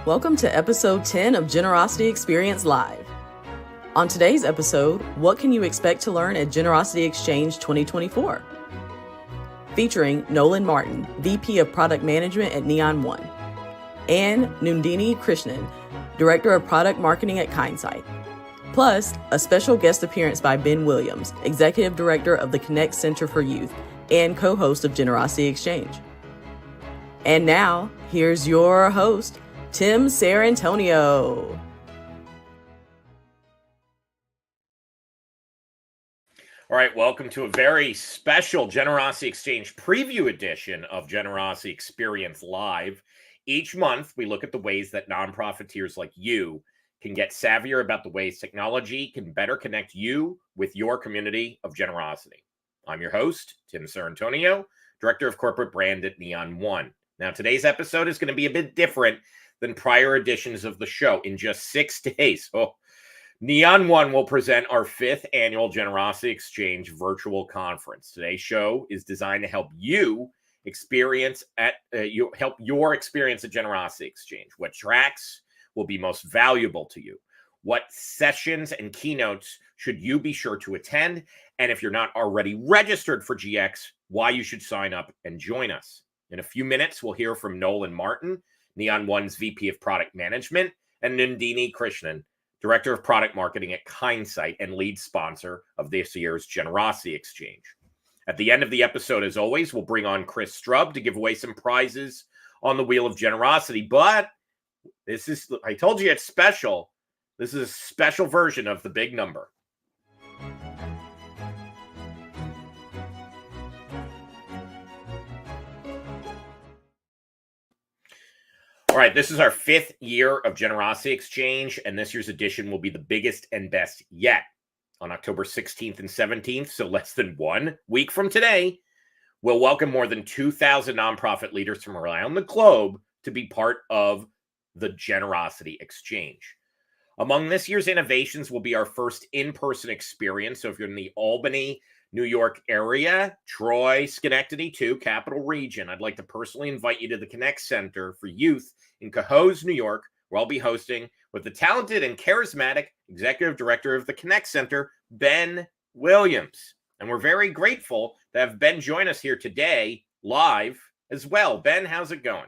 Welcome to episode 10 of Generosity Experience Live. On today's episode, what can you expect to learn at Generosity Exchange 2024? Featuring Nolan Martin, VP of Product Management at Neon One, and Nundini Krishnan, Director of Product Marketing at Kindsight. Plus, a special guest appearance by Ben Williams, Executive Director of the Connect Center for Youth and co-host of Generosity Exchange. And now, here's your host, Tim Sarantonio. All right, welcome to a very special Generosity Exchange preview edition of Generosity Experience Live. Each month, we look at the ways that nonprofiteers like you can get savvier about the ways technology can better connect you with your community of generosity. I'm your host, Tim Sarantonio, Director of Corporate Brand at Neon One. Now, today's episode is going to be a bit different than prior editions of the show. In just 6 days, Neon One will present our 5th annual Generosity Exchange virtual conference. Today's show is designed to help you help your experience at Generosity Exchange. What tracks will be most valuable to you? What sessions and keynotes should you be sure to attend? And if you're not already registered for GX, why you should sign up and join us. In a few minutes, we'll hear from Nolan Martin, Neon One's VP of Product Management, and Nundini Krishnan, Director of Product Marketing at Kindsight and lead sponsor of this year's Generosity Exchange. At the end of the episode, as always, we'll bring on Chris Strub to give away some prizes on the Wheel of Generosity. But I told you it's special. This is a special version of the big number. All right, this is our 5th year of Generosity Exchange, and this year's edition will be the biggest and best yet. On October 16th and 17th, so less than 1 week from today, we'll welcome more than 2,000 nonprofit leaders from around the globe to be part of the Generosity Exchange. Among this year's innovations will be our first in-person experience. So if you're in the Albany, New York area, Troy, Schenectady, too, Capital Region, I'd like to personally invite you to the Connect Center for Youth in Cohoes, New York, where I'll be hosting with the talented and charismatic Executive Director of the Connect Center, Ben Williams. And we're very grateful to have Ben join us here today, live as well. Ben, how's it going?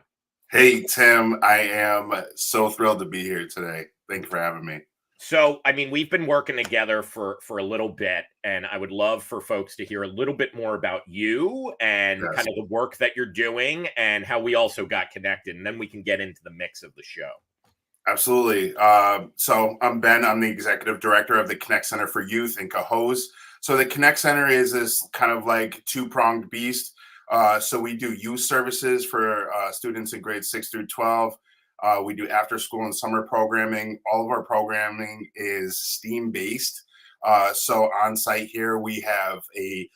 Hey, Tim, I am so thrilled to be here today. Thank you for having me. So, I mean, we've been working together for a little bit, and I would love for folks to hear a little bit more about you and kind of the work that you're doing and how we also got connected, and then we can get into the mix of the show. Absolutely. So I'm Ben. I'm the Executive Director of the Connect Center for Youth in Cohoes. So the Connect Center is this kind of like two-pronged beast. So we do youth services for students in grades 6 through 12. We do after school and summer programming. All of our programming is STEAM-based. So on site here, we have a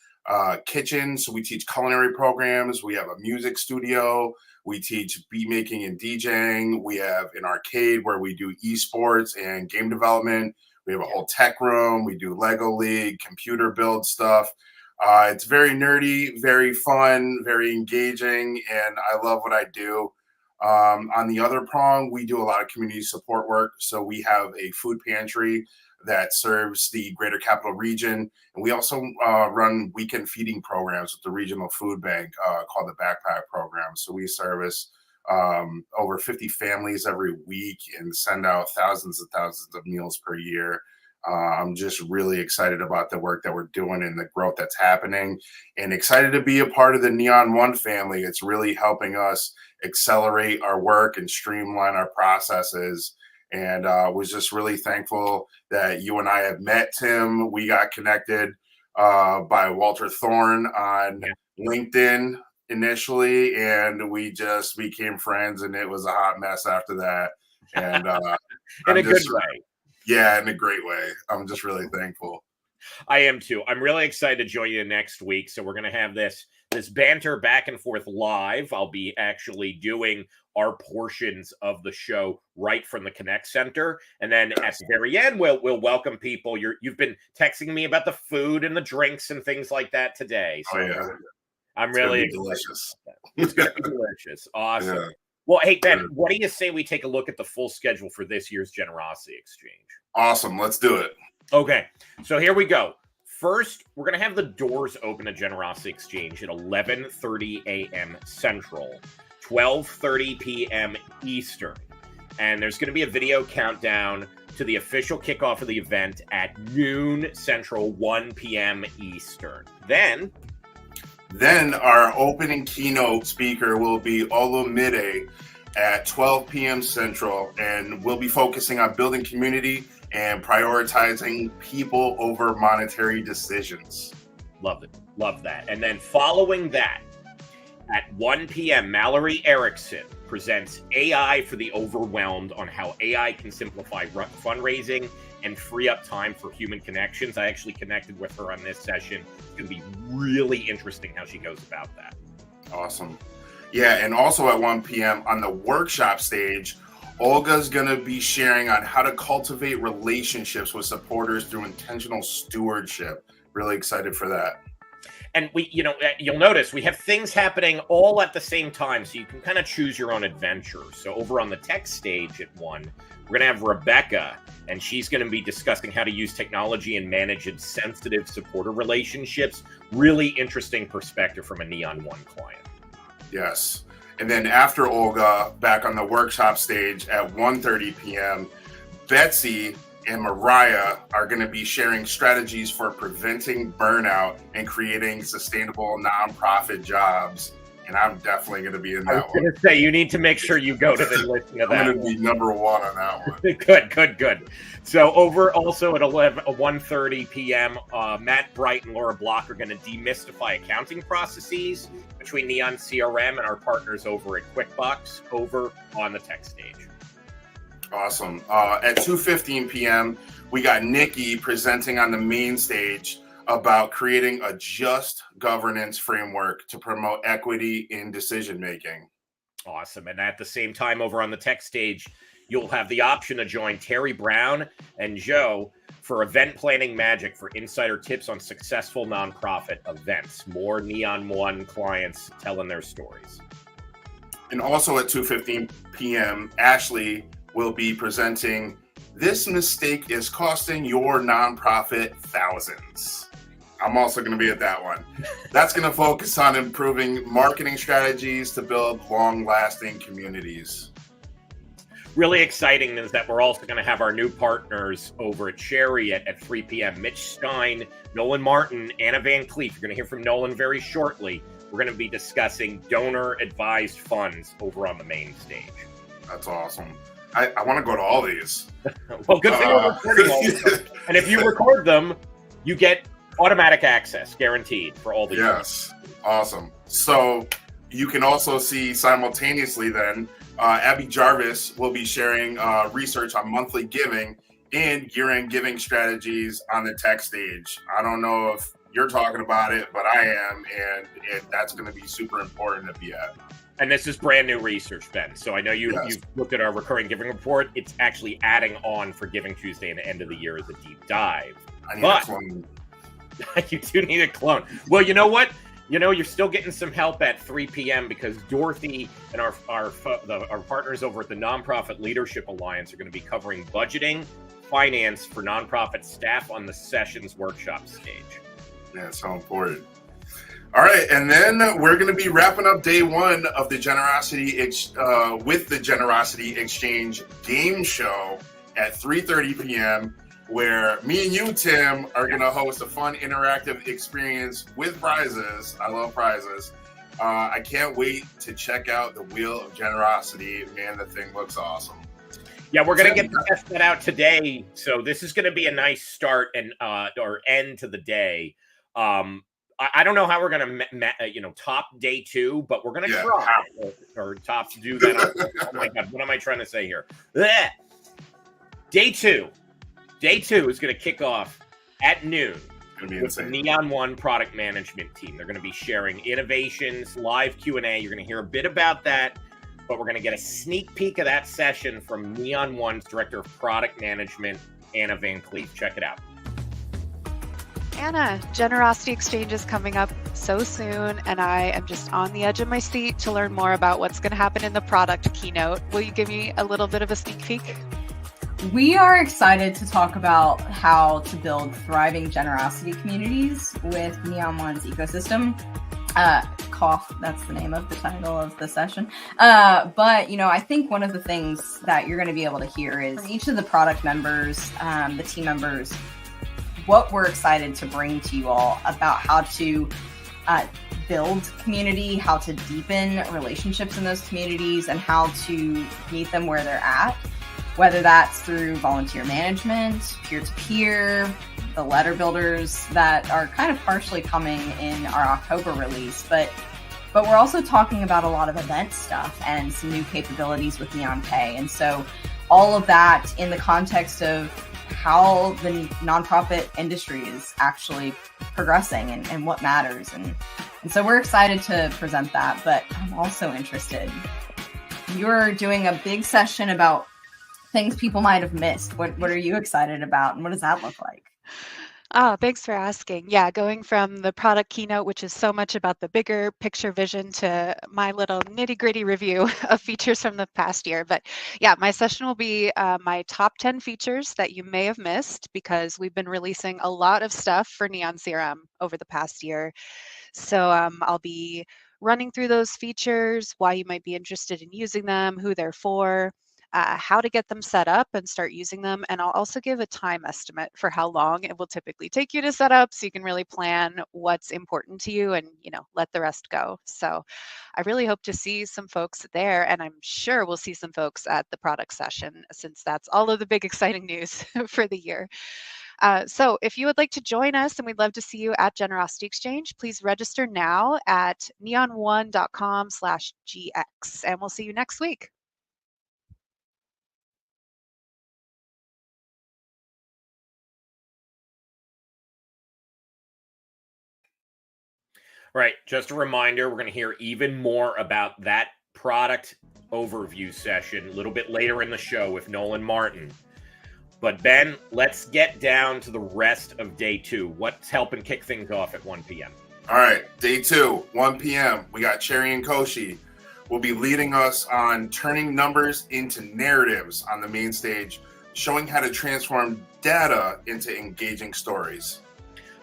kitchen. So we teach culinary programs. We have a music studio. We teach beat making and DJing. We have an arcade where we do esports and game development. We have a whole tech room. We do Lego League, computer build stuff. It's very nerdy, very fun, very engaging, and I love what I do. On the other prong, we do a lot of community support work. So we have a food pantry that serves the greater Capital Region. And we also run weekend feeding programs with the Regional Food Bank called the Backpack Program. So we service over 50 families every week and send out thousands and thousands of meals per year. I'm just really excited about the work that we're doing and the growth that's happening, and excited to be a part of the Neon One family. It's really helping us accelerate our work and streamline our processes. And was just really thankful that you and I have met, Tim. We got connected by Walter Thorne on LinkedIn initially, and we just became friends, and it was a hot mess after that. And in a good way. Yeah, in a great way. I'm just really thankful. I am too. I'm really excited to join you next week. So we're going to have this banter back and forth live. I'll be actually doing our portions of the show right from the Connect Center. And then at the very end, we'll welcome people. You've been texting me about the food and the drinks and things like that today. So I'm really delicious. It's going to be delicious. Awesome. Yeah. Well, hey, Ben, what do you say we take a look at the full schedule for this year's Generosity Exchange? Awesome. Let's do it. Okay, so here we go. First, we're going to have the doors open at Generosity Exchange at 11:30 a.m. Central, 12:30 p.m. Eastern. And there's going to be a video countdown to the official kickoff of the event at noon Central, 1 p.m. Eastern. Then our opening keynote speaker will be Olumide at 12 p.m. Central, and we'll be focusing on building community and prioritizing people over monetary decisions. Love it. Love that. And then following that, at 1 p.m., Mallory Erickson presents AI for the Overwhelmed on how AI can simplify fundraising and free up time for human connections. I actually connected with her on this session. It's going to be really interesting how she goes about that. Awesome. Yeah, and also at 1 p.m. on the workshop stage, Olga's going to be sharing on how to cultivate relationships with supporters through intentional stewardship. Really excited for that. And you'll notice we have things happening all at the same time, so you can kind of choose your own adventure. So over on the tech stage at 1, we're going to have Rebecca, and she's going to be discussing how to use technology and manage sensitive supporter relationships. Really interesting perspective from a Neon One client. Yes. And then after Olga, back on the workshop stage at 1:30 p.m., Betsy and Mariah are going to be sharing strategies for preventing burnout and creating sustainable nonprofit jobs. And I'm definitely going to be in that one. I was going to say, you need to make sure you go to the listing of that. I'm going to be number one on that one. Good. So over also at 1:30 p.m., Matt Bright and Laura Block are going to demystify accounting processes between Neon CRM and our partners over at QuickBooks over on the tech stage. Awesome. At 2:15 p.m., we got Nikki presenting on the main stage about creating a just governance framework to promote equity in decision-making. Awesome. And at the same time, over on the tech stage, you'll have the option to join Terry Brown and Joe for event planning magic for insider tips on successful nonprofit events. More Neon One clients telling their stories. And also at 2:15 p.m., Ashley will be presenting "This Mistake is Costing Your Nonprofit Thousands." I'm also going to be at that one. That's going to focus on improving marketing strategies to build long-lasting communities. Really exciting is that we're also going to have our new partners over at Chariot at 3 p.m. Mitch Stein, Nolan Martin, Anna Van Cleef. You're going to hear from Nolan very shortly. We're going to be discussing donor-advised funds over on the main stage. That's awesome. I want to go to all these. Well, good thing we're recording all of them. And if you record them, you get automatic access, guaranteed, for all the Yes, awesome. So you can also see simultaneously then, Abby Jarvis will be sharing research on monthly giving and year-end giving strategies on the tech stage. I don't know if you're talking about it, but I am, and that's going to be super important to be at. And this is brand new research, Ben. So I know you've looked at our recurring giving report. It's actually adding on for Giving Tuesday and the end of the year as a deep dive. I need a clone. You do need a clone. Well, you know what? You're still getting some help at 3 p.m. because Dorothy and our partners over at the Nonprofit Leadership Alliance are going to be covering budgeting, finance for nonprofit staff on the sessions workshop stage. Yeah, it's so important. All right, and then we're going to be wrapping up day one of the with the Generosity Exchange game show at 3:30 p.m., where me and you, Tim, are going to host a fun interactive experience with prizes. I love prizes. I can't wait to check out the Wheel of Generosity. Man, the thing looks awesome. Yeah, we're going to get to test that out today. So this is going to be a nice start and or end to the day. I don't know how we're going to, top day 2, but we're going to try or top do that. Oh my God, what am I trying to say here? Blech. Day 2 is going to kick off at noon with the Neon One product management team. They're going to be sharing innovations, live Q&A. You're going to hear a bit about that, but we're going to get a sneak peek of that session from Neon One's Director of Product Management, Anna Van Cleef. Check it out. Anna, Generosity Exchange is coming up so soon, and I am just on the edge of my seat to learn more about what's going to happen in the product keynote. Will you give me a little bit of a sneak peek? We are excited to talk about how to build thriving generosity communities with Neon One's ecosystem. Cough, that's the name of the title of the session. But, I think one of the things that you're going to be able to hear is from each of the product members, the team members, what we're excited to bring to you all about how to build community, how to deepen relationships in those communities, and how to meet them where they're at, whether that's through volunteer management, peer-to-peer, the letter builders that are kind of partially coming in our October release, but we're also talking about a lot of event stuff and some new capabilities with Neon Pay. And so all of that in the context of how the nonprofit industry is actually progressing and what matters. And so we're excited to present that, but I'm also interested. You're doing a big session about things people might have missed. What are you excited about, and what does that look like? Oh, thanks for asking. Yeah, going from the product keynote, which is so much about the bigger picture vision, to my little nitty-gritty review of features from the past year. But yeah, my session will be my top 10 features that you may have missed, because we've been releasing a lot of stuff for Neon CRM over the past year. So I'll be running through those features, why you might be interested in using them, who they're for, how to get them set up and start using them. And I'll also give a time estimate for how long it will typically take you to set up, so you can really plan what's important to you and, let the rest go. So I really hope to see some folks there, and I'm sure we'll see some folks at the product session, since that's all of the big exciting news for the year. So if you would like to join us, and we'd love to see you at Generosity Exchange, please register now at neon1.com/GX, and we'll see you next week. All right, just a reminder, we're going to hear even more about that product overview session a little bit later in the show with Nolan Martin. But Ben, let's get down to the rest of day 2. What's helping kick things off at 1 p.m.? All right, day 2, 1 p.m. We got Cherry and Koshi will be leading us on turning numbers into narratives on the main stage, showing how to transform data into engaging stories.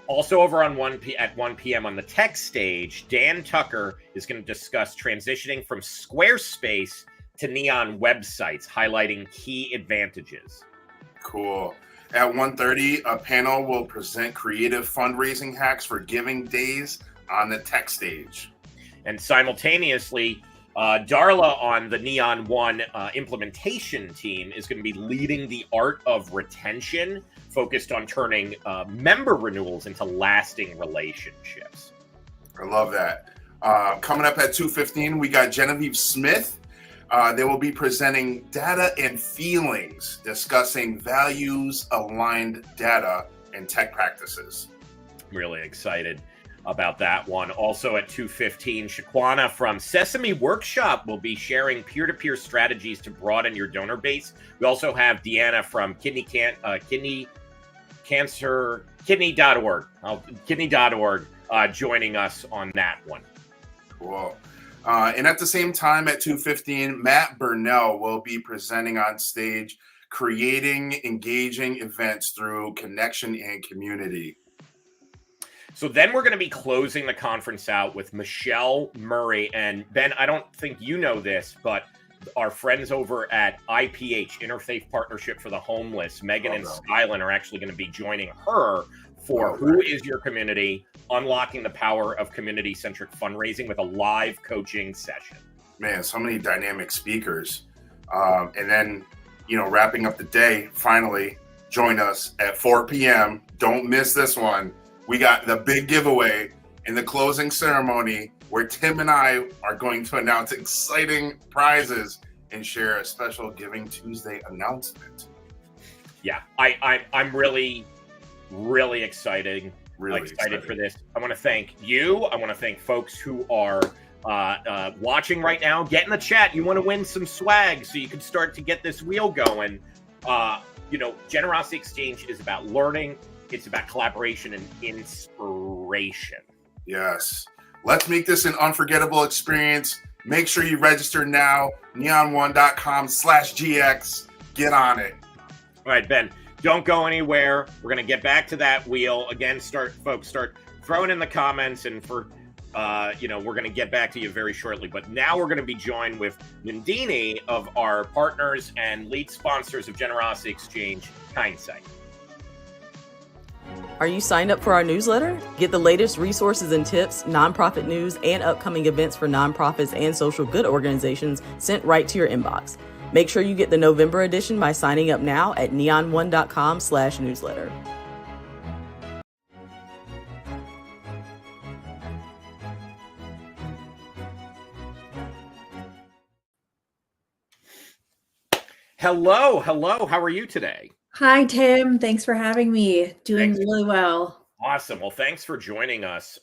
Also over on 1 p.m. on the tech stage, Dan Tucker is going to discuss transitioning from Squarespace to Neon websites, highlighting key advantages. Cool. At 1:30, a panel will present creative fundraising hacks for giving days on the tech stage. And simultaneously, Darla on the Neon One implementation team is going to be leading the art of retention, focused on turning member renewals into lasting relationships. I love that. Coming up at 2:15, we got Genevieve Smith. They will be presenting data and feelings, discussing values-aligned data and tech practices. I'm really excited about that one. Also at 2:15, Shaquana from Sesame Workshop will be sharing peer-to-peer strategies to broaden your donor base. We also have Deanna from kidney.org joining us on that one. Cool. And at the same time at 2:15, Matt Burnell will be presenting on stage, creating engaging events through connection and community. So then we're going to be closing the conference out with Michelle Murray. And Ben, I don't think you know this, but our friends over at IPH, Interfaith Partnership for the Homeless, Megan and Skylan, are actually going to be joining her for Who is Your Community? Unlocking the Power of Community-Centric Fundraising with a live coaching session. Man, so many dynamic speakers. And then, wrapping up the day, finally, join us at 4 p.m. Don't miss this one. We got the big giveaway in the closing ceremony where Tim and I are going to announce exciting prizes and share a special Giving Tuesday announcement. Yeah, I'm really excited. Really excited for this. I want to thank you. I want to thank folks who are watching right now. Get in the chat. You want to win some swag so you can start to get this wheel going. Generosity Exchange is about learning, It's about collaboration and inspiration. Yes. Let's make this an unforgettable experience. Make sure you register now. neon1.com/GX. Get on it. All right, Ben, don't go anywhere. We're going to get back to that wheel. Again, start throwing in the comments, and for, we're going to get back to you very shortly. But now we're going to be joined with Nandini of our partners and lead sponsors of Generosity Exchange, Kindsight. Are you signed up for our newsletter? Get the latest resources and tips, nonprofit news, and upcoming events for nonprofits and social good organizations sent right to your inbox. Make sure you get the November edition by signing up now at neon1.com/newsletter. Hello. How are you today? Hi, Tim. Thanks for having me. Doing really well. Awesome. Well, thanks for joining us.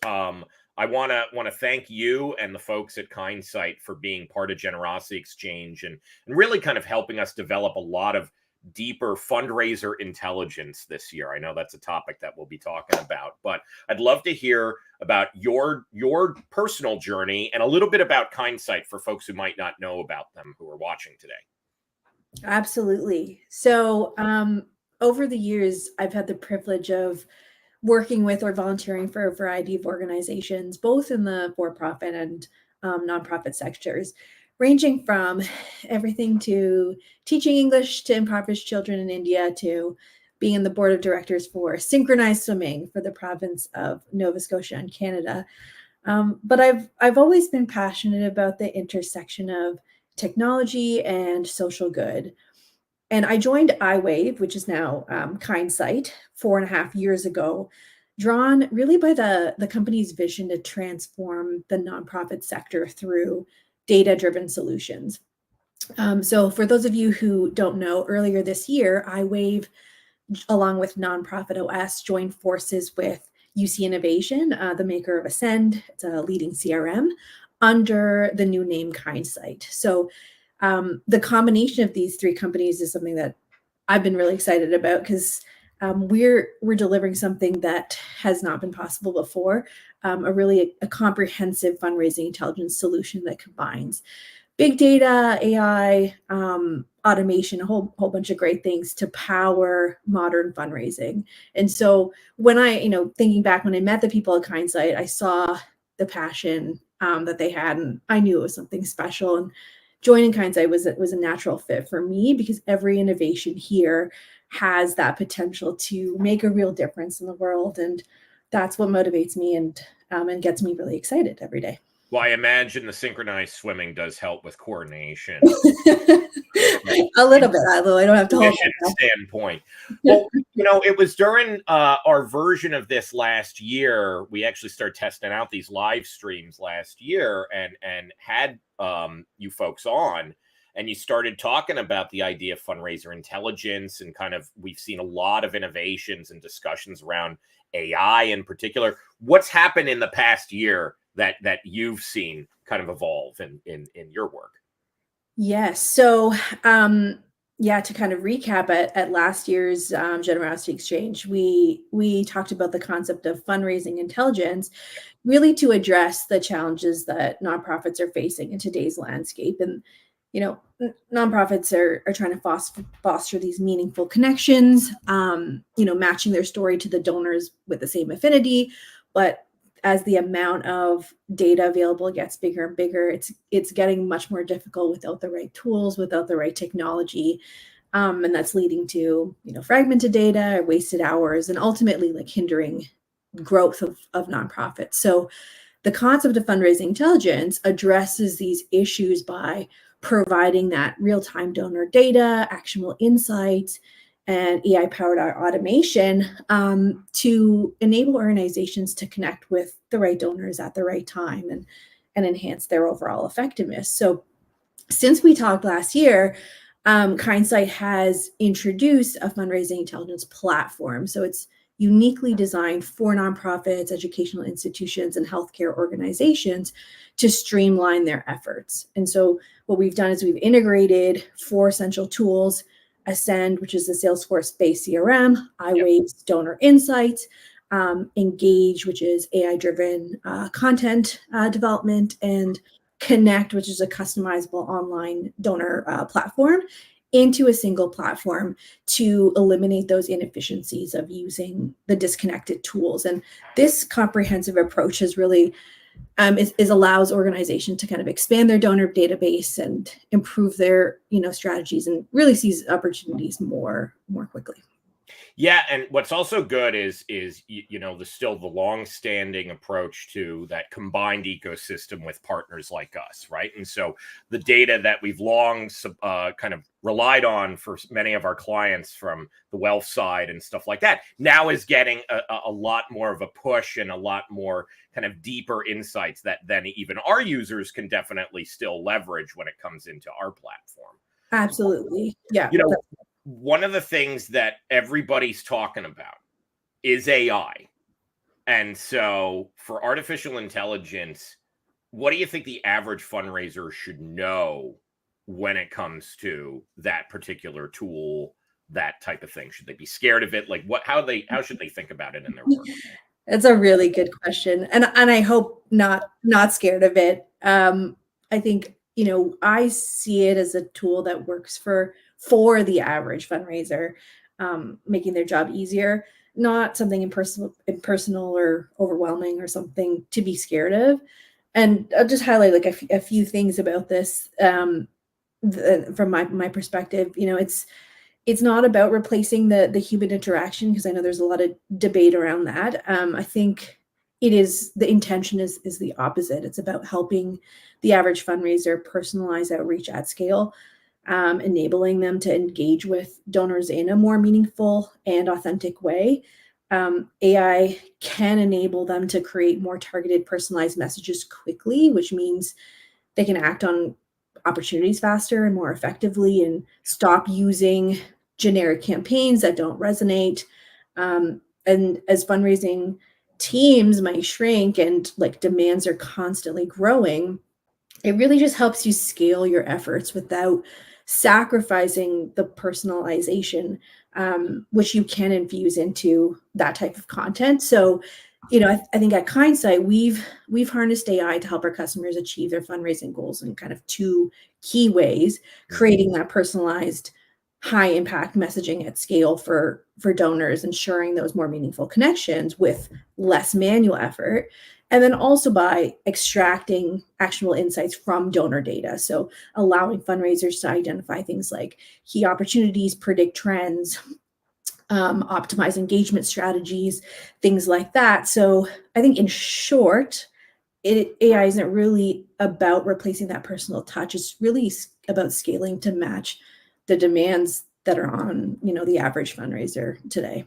I want to thank you and the folks at Kindsight for being part of Generosity Exchange and really kind of helping us develop a lot of deeper fundraiser intelligence this year. I know that's a topic that we'll be talking about, but I'd love to hear about your personal journey and a little bit about Kindsight for folks who might not know about them who are watching today. Absolutely. So over the years, I've had the privilege of working with or volunteering for a variety of organizations, both in the for-profit and nonprofit sectors, ranging from everything to teaching English to impoverished children in India to being in the board of directors for synchronized swimming for the province of Nova Scotia in Canada. But I've always been passionate about the intersection of technology and social good. And I joined iWave, which is now Kindsight, 4.5 years ago, drawn really by the company's vision to transform the nonprofit sector through data-driven solutions. So for those of you who don't know, earlier this year, iWave, along with Nonprofit OS, joined forces with UC Innovation, the maker of Ascend, it's a leading CRM, under the new name Kindsight. So the combination of these three companies is something that I've been really excited about because we're delivering something that has not been possible before, a comprehensive fundraising intelligence solution that combines big data, AI, automation, a whole bunch of great things to power modern fundraising. And so when thinking back when I met the people at Kindsight, I saw the passion that they had, and I knew it was something special. And joining Kindsight was a natural fit for me because every innovation here has that potential to make a real difference in the world, and that's what motivates me and gets me really excited every day. Well, I imagine the synchronized swimming does help with coordination. A little bit, although I don't have to hold standpoint. Well, it was during our version of this last year. We actually started testing out these live streams last year, and had you folks on, and you started talking about the idea of fundraiser intelligence, and kind of we've seen a lot of innovations and discussions around AI in particular. What's happened in the past year that you've seen kind of evolve in your work? Yes. So, to kind of recap at last year's Generosity Exchange, we talked about the concept of fundraising intelligence, really to address the challenges that nonprofits are facing in today's landscape. And, nonprofits are trying to foster these meaningful connections, matching their story to the donors with the same affinity, but as the amount of data available gets bigger and bigger, it's getting much more difficult without the right tools, without the right technology. And that's leading to, fragmented data or wasted hours, and ultimately hindering growth of nonprofits. So the concept of fundraising intelligence addresses these issues by providing that real-time donor data, actionable insights, and AI-powered automation to enable organizations to connect with the right donors at the right time and enhance their overall effectiveness. So since we talked last year, Kindsight has introduced a fundraising intelligence platform. So it's uniquely designed for nonprofits, educational institutions, and healthcare organizations to streamline their efforts. And so what we've done is we've integrated 4 essential tools Ascend, which is the Salesforce-based CRM, iWave's Donor Insights, Engage, which is AI-driven content development, and Connect, which is a customizable online donor platform, into a single platform to eliminate those inefficiencies of using the disconnected tools. And this comprehensive approach has really allows organizations to kind of expand their donor database and improve their strategies, and really sees opportunities more quickly. Yeah, and what's also good is the long-standing approach to that combined ecosystem with partners like us, right? And so the data that we've long kind of relied on for many of our clients from the wealth side and stuff like that now is getting a lot more of a push and a lot more kind of deeper insights that then even our users can definitely still leverage when it comes into our platform. Absolutely, yeah. One of the things that everybody's talking about is AI. And so for artificial intelligence, what do you think the average fundraiser should know when it comes to that particular tool, that type of thing? Should they be scared of it? Like how should they think about it in their work? That's a really good question. And I hope not scared of it. I think, I see it as a tool that works for the average fundraiser, making their job easier, not something impersonal or overwhelming or something to be scared of. And I'll just highlight like a few things about this from my perspective. It's not about replacing the human interaction, because I know there's a lot of debate around that. I think the intention is the opposite. It's about helping the average fundraiser personalize outreach at scale, enabling them to engage with donors in a more meaningful and authentic way. AI can enable them to create more targeted, personalized messages quickly, which means they can act on opportunities faster and more effectively, and stop using generic campaigns that don't resonate. And as fundraising teams might shrink and like demands are constantly growing, it really just helps you scale your efforts without sacrificing the personalization, which you can infuse into that type of content. So, I think at Kindsight, we've harnessed AI to help our customers achieve their fundraising goals in kind of two key ways: creating that personalized, high impact messaging at scale for donors, ensuring those more meaningful connections with less manual effort, and then also by extracting actionable insights from donor data. So allowing fundraisers to identify things like key opportunities, predict trends, optimize engagement strategies, things like that. So I think in short, AI isn't really about replacing that personal touch. It's really about scaling to match the demands that are on, the average fundraiser today.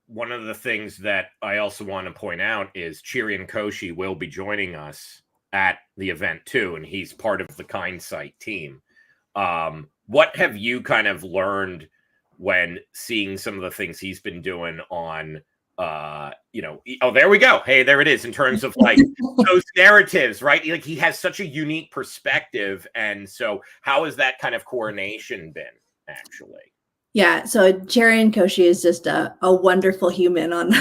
One of the things that I also want to point out is Chirian Koshi will be joining us at the event too, and he's part of the Kindsight team. What have you kind of learned when seeing some of the things he's been doing on, oh, there we go. Hey, there it is, in terms of like those narratives, right? Like he has such a unique perspective. And so how has that kind of coordination been actually? Yeah, so Chirian Koshi is just a wonderful human on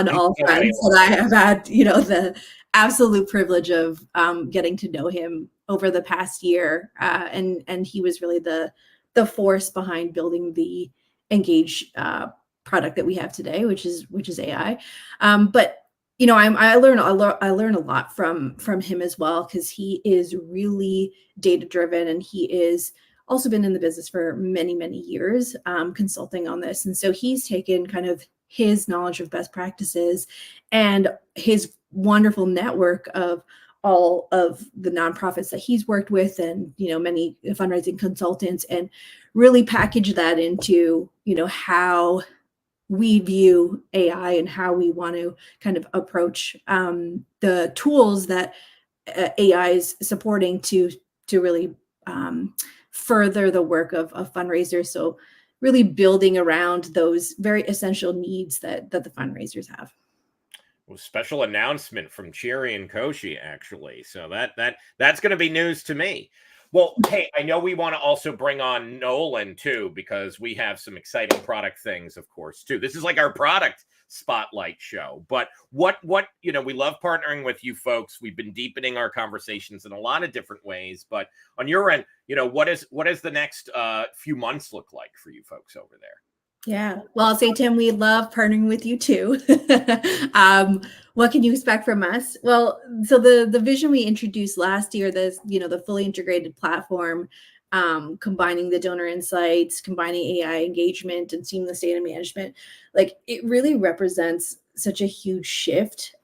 all fronts. And I have had, the absolute privilege of getting to know him over the past year, and he was really the force behind building the Engage product that we have today, which is AI. But I learn a lot from him as well, because he is really data driven, and he is also been in the business for many, many years, consulting on this. And so he's taken kind of his knowledge of best practices and his wonderful network of all of the nonprofits that he's worked with, and, many fundraising consultants, and really package that into, how we view AI and how we want to kind of approach the tools that AI is supporting to really further the work of fundraisers. So really building around those very essential needs that the fundraisers have. Well, special announcement from Chirian Koshi, actually. So that's going to be news to me. Well, hey, I know we want to also bring on Nolan too, because we have some exciting product things, of course, too. This is like our product spotlight show. But what we love partnering with you folks. We've been deepening our conversations in a lot of different ways. But on your end, what is the next few months look like for you folks over there? Yeah. Well, I'll say, Tim, we love partnering with you too. What can you expect from us? Well, so the vision we introduced last year, the fully integrated platform, combining the donor insights, combining AI engagement and seamless data management, like it really represents such a huge shift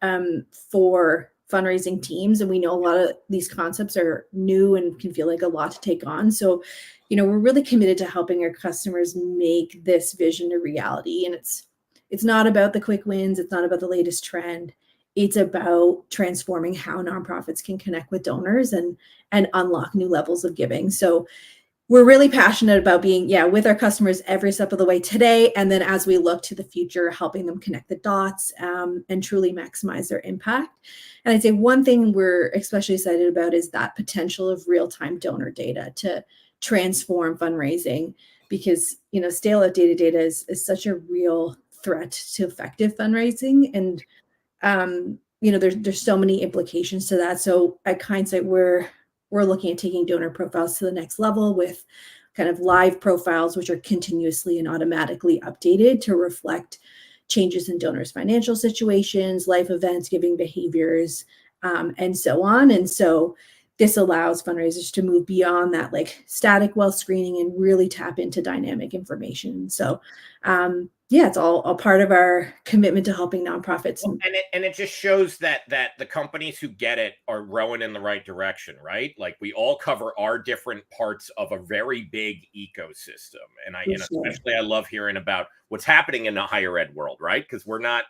for fundraising teams. And we know a lot of these concepts are new and can feel like a lot to take on. So we're really committed to helping our customers make this vision a reality. And it's not about the quick wins. It's not about the latest trend. It's about transforming how nonprofits can connect with donors and unlock new levels of giving. So we're really passionate about being, with our customers every step of the way today. And then as we look to the future, helping them connect the dots and truly maximize their impact. And I'd say one thing we're especially excited about is that potential of real-time donor data to transform fundraising, because stale outdated data is such a real threat to effective fundraising. And there's so many implications to that. So at Kindsight, we're looking at taking donor profiles to the next level with kind of live profiles, which are continuously and automatically updated to reflect changes in donors' financial situations, life events, giving behaviors, and so on. And so this allows fundraisers to move beyond that like static wealth screening and really tap into dynamic information. So it's all part of our commitment to helping nonprofits. Well, and it just shows that the companies who get it are rowing in the right direction, right? Like we all cover our different parts of a very big ecosystem. And especially I love hearing about what's happening in the higher ed world, right? Because we're not,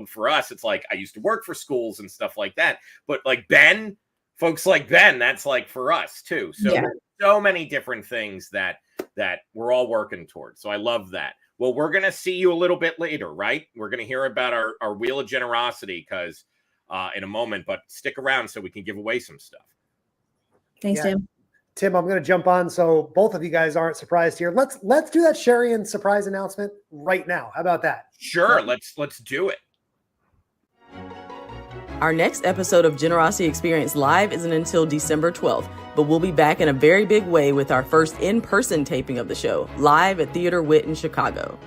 for us, it's like I used to work for schools and stuff like that. But like folks like Ben, that's like for us too. So so many different things that we're all working towards. So I love that. Well, we're going to see you a little bit later, right? We're going to hear about our Wheel of Generosity because in a moment, but stick around so we can give away some stuff. Thanks, Tim. Tim, I'm going to jump on so both of you guys aren't surprised here. Let's do that Sharian surprise announcement right now. How about that? Sure, let's do it. Our next episode of Generosity Experience Live isn't until December 12th, but we'll be back in a very big way with our first in-person taping of the show, live at Theater Wit in Chicago.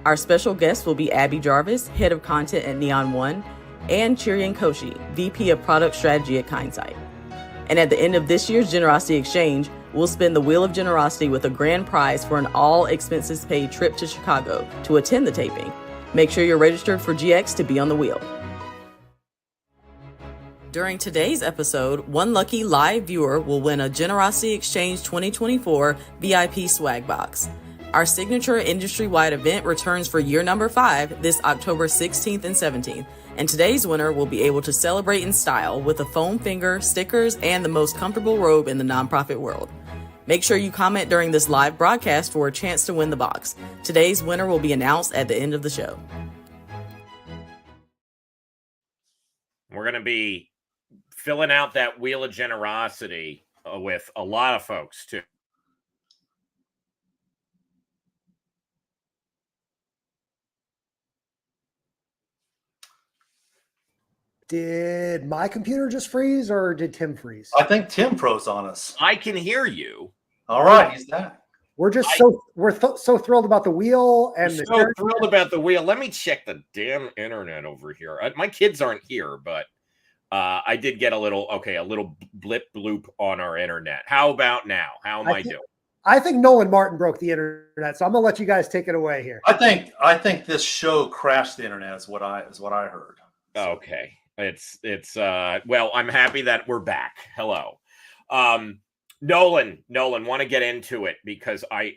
Our special guests will be Abby Jarvis, Head of Content at Neon One, and Chirian Koshi, VP of Product Strategy at Kindsight. And at the end of this year's Generosity Exchange, we'll spin the Wheel of Generosity with a grand prize for an all-expenses-paid trip to Chicago to attend the taping. Make sure you're registered for GX to be on the wheel. During today's episode, one lucky live viewer will win a Generosity Exchange 2024 VIP swag box. Our signature industry-wide event returns for year number 5 this October 16th and 17th, and today's winner will be able to celebrate in style with a foam finger, stickers, and the most comfortable robe in the nonprofit world. Make sure you comment during this live broadcast for a chance to win the box. Today's winner will be announced at the end of the show. We're going to be filling out that Wheel of Generosity with a lot of folks too. Did my computer just freeze or did Tim freeze? I think Tim froze on us. I can hear you. All right, he's that. We're just so thrilled about the wheel and so thrilled about the wheel. Let me check the damn internet over here. My kids aren't here, but I did get a little blip bloop on our internet. How about now? How am I doing? I think Nolan Martin broke the internet, so I'm gonna let you guys take it away here. I think this show crashed the internet is what I heard. Okay. It's well, I'm happy that we're back. Hello. Nolan, want to get into it because I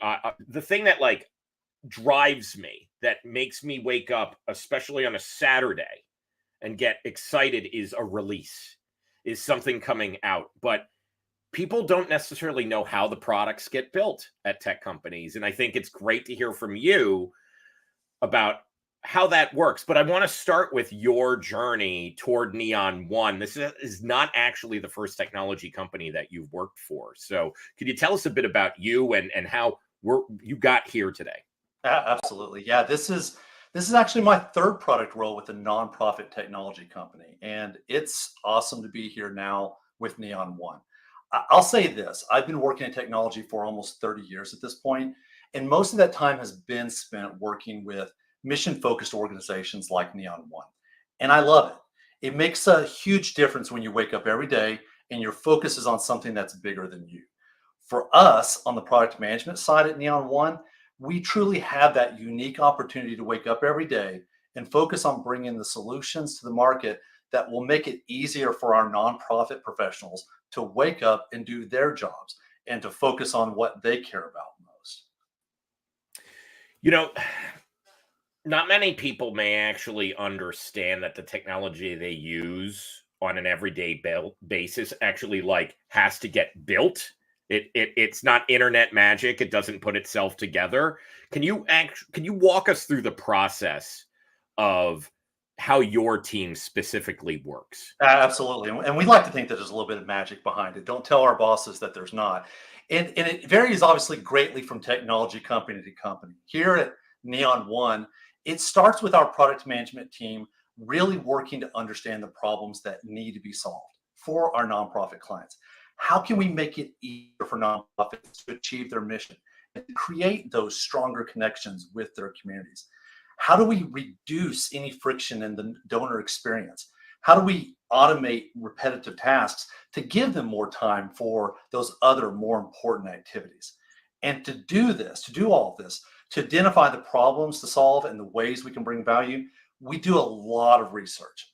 the thing that like drives me, that makes me wake up, especially on a Saturday, and get excited is a release, is something coming out. But people don't necessarily know how the products get built at tech companies. And I think it's great to hear from you about how that works, but I want to start with your journey toward Neon One. This is not actually the first technology company that you've worked for. So could you tell us a bit about you and how you got here today? Absolutely. Yeah, this is actually my third product role with a nonprofit technology company, and it's awesome to be here now with Neon One. I'll say this: I've been working in technology for almost 30 years at this point, and most of that time has been spent working with mission-focused organizations like Neon One, and I love it. It makes a huge difference when you wake up every day and your focus is on something that's bigger than you. For us on the product management side at Neon One, we truly have that unique opportunity to wake up every day and focus on bringing the solutions to the market that will make it easier for our nonprofit professionals to wake up and do their jobs and to focus on what they care about most. You know, not many people may actually understand that the technology they use on an everyday basis actually has to get built. It's not internet magic. It doesn't put itself together. Can you walk us through the process of how your team specifically works? Absolutely. And we like to think that there's a little bit of magic behind it. Don't tell our bosses that there's not. And it varies obviously greatly from technology company to company. Here at Neon One, it starts with our product management team really working to understand the problems that need to be solved for our nonprofit clients. How can we make it easier for nonprofits to achieve their mission and create those stronger connections with their communities? How do we reduce any friction in the donor experience? How do we automate repetitive tasks to give them more time for those other more important activities? And to do all of this, to identify the problems to solve and the ways we can bring value, we do a lot of research.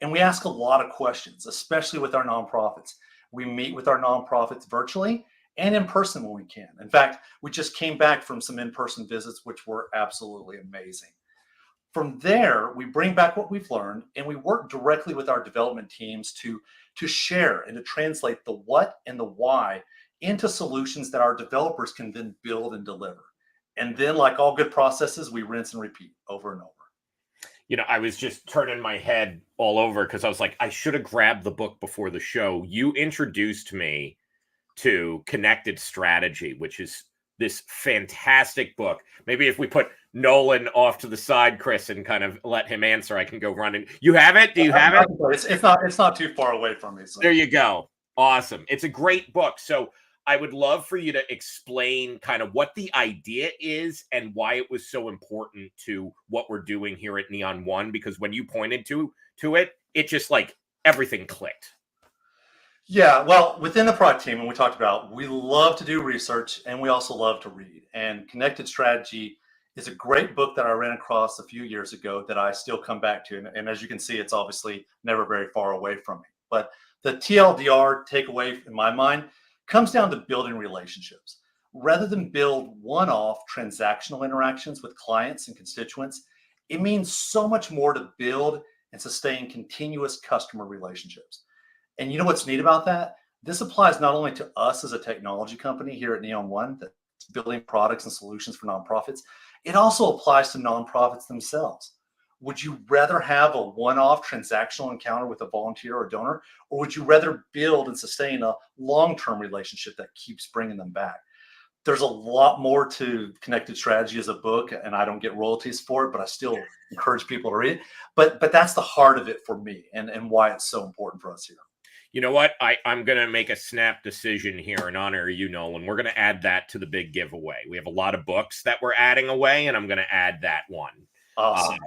And we ask a lot of questions, especially with our nonprofits. We meet with our nonprofits virtually and in person when we can. In fact, we just came back from some in-person visits, which were absolutely amazing. From there, we bring back what we've learned and we work directly with our development teams to share and to translate the what and the why into solutions that our developers can then build and deliver. And then, like all good processes, we rinse and repeat over and over. You know, I was just turning my head all over because I was like, I should have grabbed the book before the show. You introduced me to Connected Strategy, which is this fantastic book. Maybe if we put Nolan off to the side, Chris, and kind of let him answer, I can go run and you have it? Do you have it? It's not too far away from me. So. There you go. Awesome. It's a great book. So I would love for you to explain kind of what the idea is and why it was so important to what we're doing here at Neon One, because when you pointed to it, it just everything clicked. Yeah, well, within the product team, and we talked about, we love to do research and we also love to read. And Connected Strategy is a great book that I ran across a few years ago that I still come back to. And as you can see, it's obviously never very far away from me. But the TLDR takeaway in my mind comes down to building relationships. Rather than build one-off transactional interactions with clients and constituents, it means so much more to build and sustain continuous customer relationships. And you know what's neat about that? This applies not only to us as a technology company here at Neon One that's building products and solutions for nonprofits, it also applies to nonprofits themselves. Would you rather have a one-off transactional encounter with a volunteer or donor, or would you rather build and sustain a long-term relationship that keeps bringing them back? There's a lot more to Connected Strategy as a book, and I don't get royalties for it, but I still encourage people to read it. But that's the heart of it for me and why it's so important for us here. You know what? I'm going to make a snap decision here in honor of you, Nolan. We're going to add that to the big giveaway. We have a lot of books that we're adding away, and I'm going to add that one. Awesome.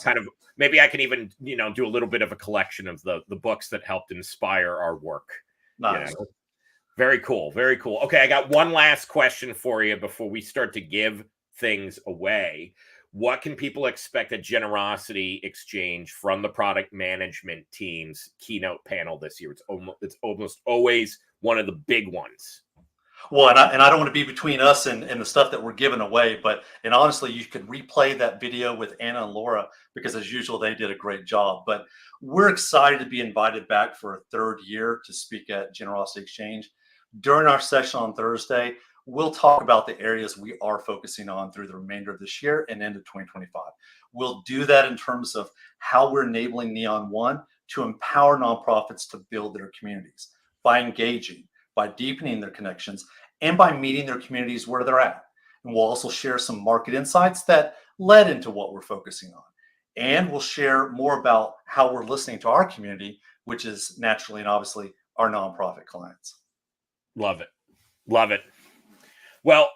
Kind of maybe I can even do a little bit of a collection of the books that helped inspire our work. Nice. Very cool. Okay, I got one last question for you before we start to give things away. What can people expect at Generosity Exchange from the product management team's keynote panel this year? It's almost always one of the big ones. Well, and I don't want to be between us and the stuff that we're giving away, and honestly, you could replay that video with Anna and Laura because as usual, they did a great job. But we're excited to be invited back for a third year to speak at Generosity Exchange. During our session on Thursday, we'll talk about the areas we are focusing on through the remainder of this year and into 2025. We'll do that in terms of how we're enabling Neon One to empower nonprofits to build their communities by engaging, by deepening their connections, and by meeting their communities where they're at. And we'll also share some market insights that led into what we're focusing on. And we'll share more about how we're listening to our community, which is naturally and obviously our nonprofit clients. Love it. Love it. Well,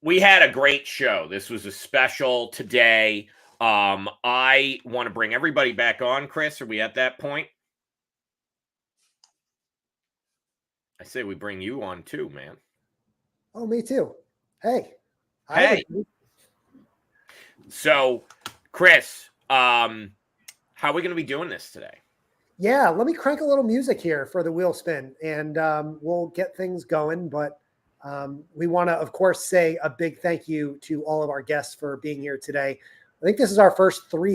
we had a great show. This was a special today. I want to bring everybody back on. Chris, are we at that point? I say we bring you on too, man. Oh, me too. Hey. Hey. So, Chris, how are we going to be doing this today? Yeah, let me crank a little music here for the wheel spin, and we'll get things going. But we want to, of course, say a big thank you to all of our guests for being here today. I think this is our first 3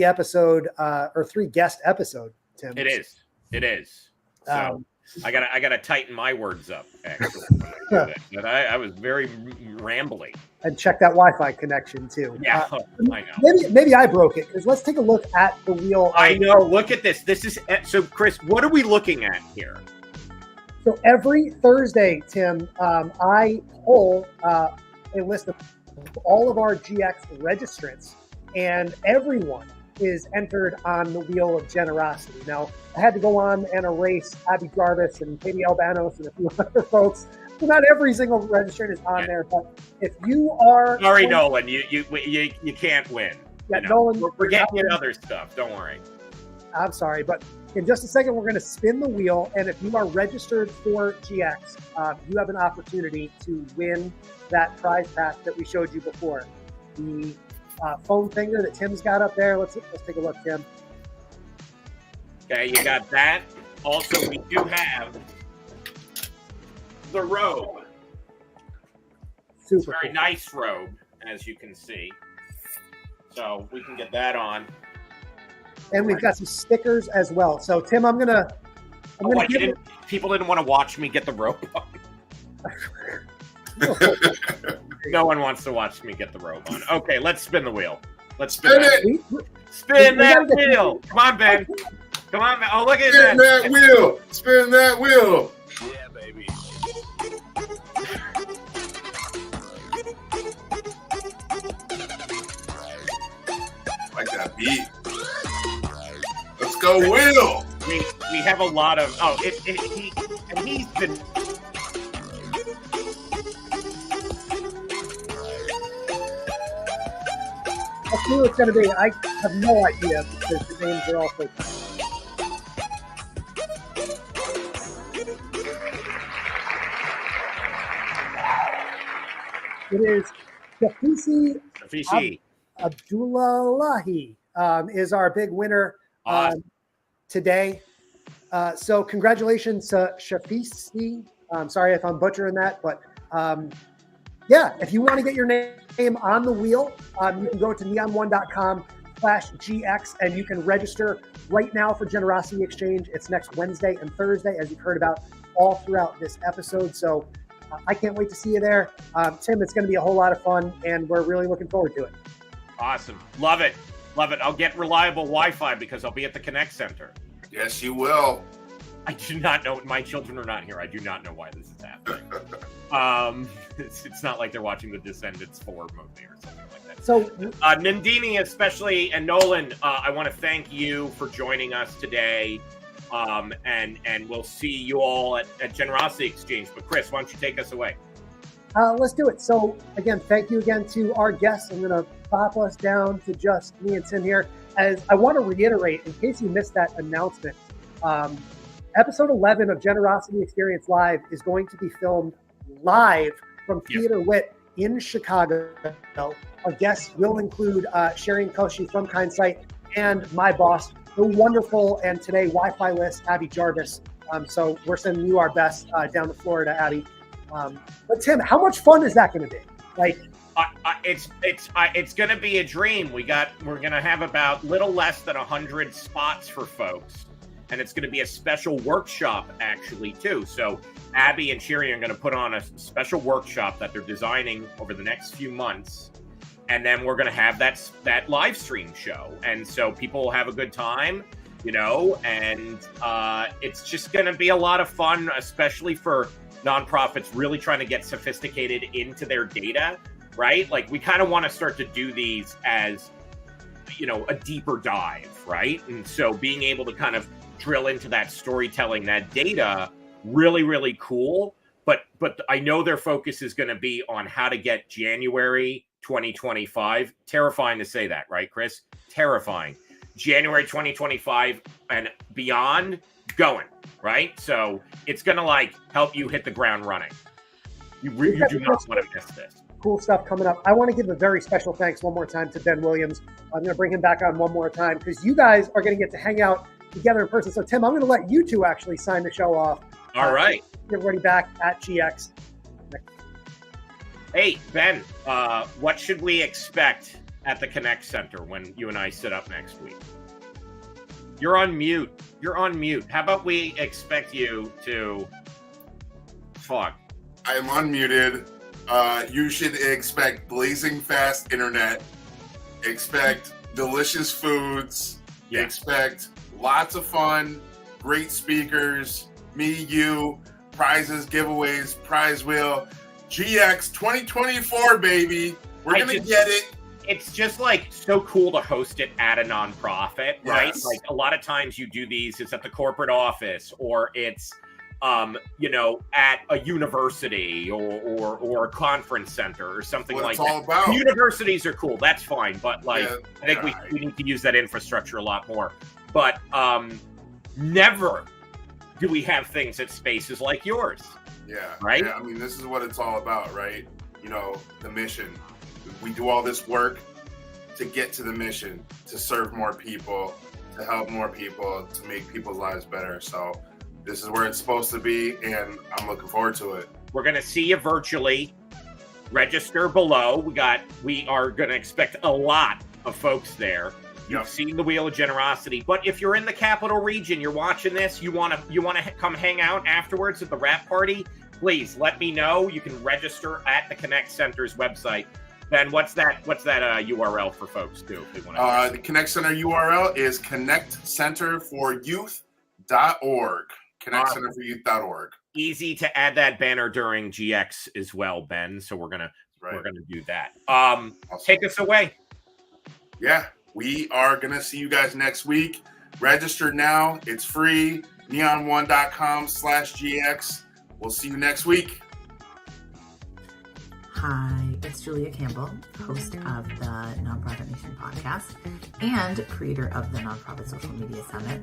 guest episode, Tim. It is. It is. So I gotta tighten my words up. Actually, but I was very rambly. And check that Wi-Fi connection too. Yeah, I know. Maybe I broke it, because let's take a look at the wheel. I know. Look at this. This is so, Chris. What are we looking at here? So every Thursday, Tim, I pull a list of all of our GX registrants, and everyone is entered on the Wheel of Generosity. Now, I had to go on and erase Abby Jarvis and Katie Albanos and a few other folks. So not every single registrant is on there, but if you are... Sorry, Nolan, you can't win. Yeah, Nolan, we're getting you other stuff. Don't worry. I'm sorry, but in just a second, we're going to spin the wheel, and if you are registered for GX, you have an opportunity to win that prize pack that we showed you before. The foam finger that Tim's got up there. Let's take a look, Tim. Okay, you got that. Also, we do have the robe. Super very cool. Nice robe, as you can see. So we can get that on. And we've got some stickers as well. So Tim, I'm gonna people didn't want to watch me get the robe on. No one wants to watch me get the robe on. Okay, let's spin the wheel. Let's spin it. Spin that wheel. Come on, Ben. Come on, Ben. Oh, look at that. Spin that wheel. Spin that wheel. Yeah, baby. Like that beat. Let's go, Will. We have a lot of he's been. Let's see what it's going to be. I have no idea, because the names are all so funny. It is Shafisi Abdullahi is our big winner today. So congratulations to Shafisi. I'm sorry if I'm butchering that, but yeah, if you want to get your name on the wheel, you can go to neon1.com/GX, and you can register right now for Generosity Exchange. It's next Wednesday and Thursday, as you've heard about all throughout this episode. So I can't wait to see you there. Tim, it's going to be a whole lot of fun, and we're really looking forward to it. Awesome. Love it. Love it. I'll get reliable Wi-Fi because I'll be at the Connect Center. Yes, you will. I do not know. My children are not here. I do not know why this is happening. It's not like they're watching the Descendants 4 movie or something like that. So, Nandini especially, and Nolan, I want to thank you for joining us today. And we'll see you all at Generosity Exchange. But Chris, why don't you take us away? Let's do it. So again, thank you again to our guests. I'm going to pop us down to just me and Tim here. As I want to reiterate, in case you missed that announcement, episode 11 of Generosity Experience Live is going to be filmed live from Theater Wit in Chicago. Our guests will include Sherry Koshi from Kindsight and my boss, the wonderful and today Wi-Fi list, Abby Jarvis. So we're sending you our best down to Florida, Abby. But Tim, how much fun is that going to be? Like, it's going to be a dream. We're going to have about little less than 100 spots for folks, and it's going to be a special workshop actually too. So Abby and Sherry are going to put on a special workshop that they're designing over the next few months. And then we're going to have that live stream show. And so people will have a good time, you know, and it's just going to be a lot of fun, especially for nonprofits really trying to get sophisticated into their data, right? Like we kind of want to start to do these as, you know, a deeper dive, right? And so being able to kind of drill into that storytelling, that data, really, really cool. But I know their focus is going to be on how to get January 2025. Terrifying to say that, right, Chris? Terrifying. January 2025 and beyond going, right? So it's going to like help you hit the ground running. You do not want to miss this. Cool stuff coming up. I want to give a very special thanks one more time to Ben Williams. I'm going to bring him back on one more time because you guys are going to get to hang out together in person. So Tim, I'm going to let you two actually sign the show off. All right. Everybody back at GX. Hey, Ben, what should we expect at the Connect Center when you and I sit up next week? You're on mute. How about we expect you to... Fuck. I'm unmuted. You should expect blazing fast internet. Expect delicious foods. Yeah. Expect lots of fun, great speakers, me, you, prizes, giveaways, prize wheel. GX 2024, baby. We're going to get it. It's just like so cool to host it at a nonprofit, right? Yes. Like a lot of times you do these, it's at the corporate office or it's, you know, at a university or a conference center or something What like it's all that. about. Universities are cool. That's fine. But like, Yeah, I think we need to use that infrastructure a lot more. But never do we have things at spaces like yours. Yeah. Right? Yeah, I mean, this is what it's all about, right? You know, the mission. We do all this work to get to the mission, to serve more people, to help more people, to make people's lives better. So this is where it's supposed to be, and I'm looking forward to it. We're going to see you virtually. Register below. We are going to expect a lot of folks there. You've seen the Wheel of Generosity, but if you're in the Capital Region, you're watching this, you want to come hang out afterwards at the wrap party, please let me know. You can register at the Connect Center's website. Ben, what's that URL for folks too? If they want to the Connect Center URL is connectcenterforyouth.org. Connectcenterforyouth.org. Easy to add that banner during GX as well, Ben. So we're gonna do that. Awesome. Take us away. Yeah, we are gonna see you guys next week. Register now. It's free. neon1.com/GX. We'll see you next week. Hi, it's Julia Campbell, host of the Nonprofit Nation podcast and creator of the Nonprofit Social Media Summit.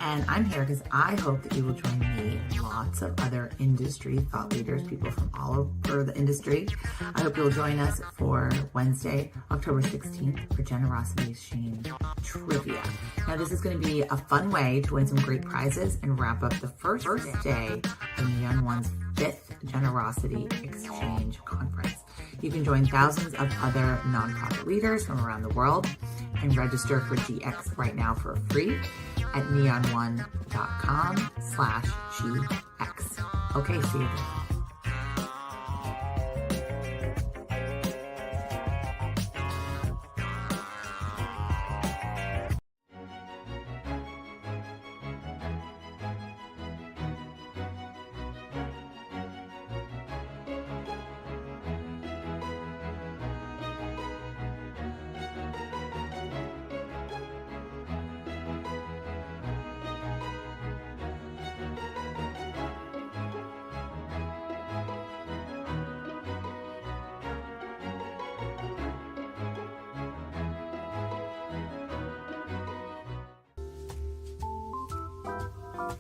And I'm here because I hope that you will join me and lots of other industry thought leaders, people from all over the industry. I hope you'll join us for Wednesday, October 16th for Generosity Exchange Trivia. Now, this is going to be a fun way to win some great prizes and wrap up the first day of Neon One's 5th Generosity Exchange Conference. You can join thousands of other nonprofit leaders from around the world and register for GX right now for free at neon1.com/GX. Okay, see you there.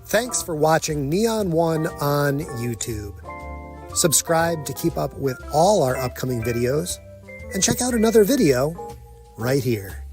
Thanks for watching Neon One on YouTube. Subscribe to keep up with all our upcoming videos and check out another video right here.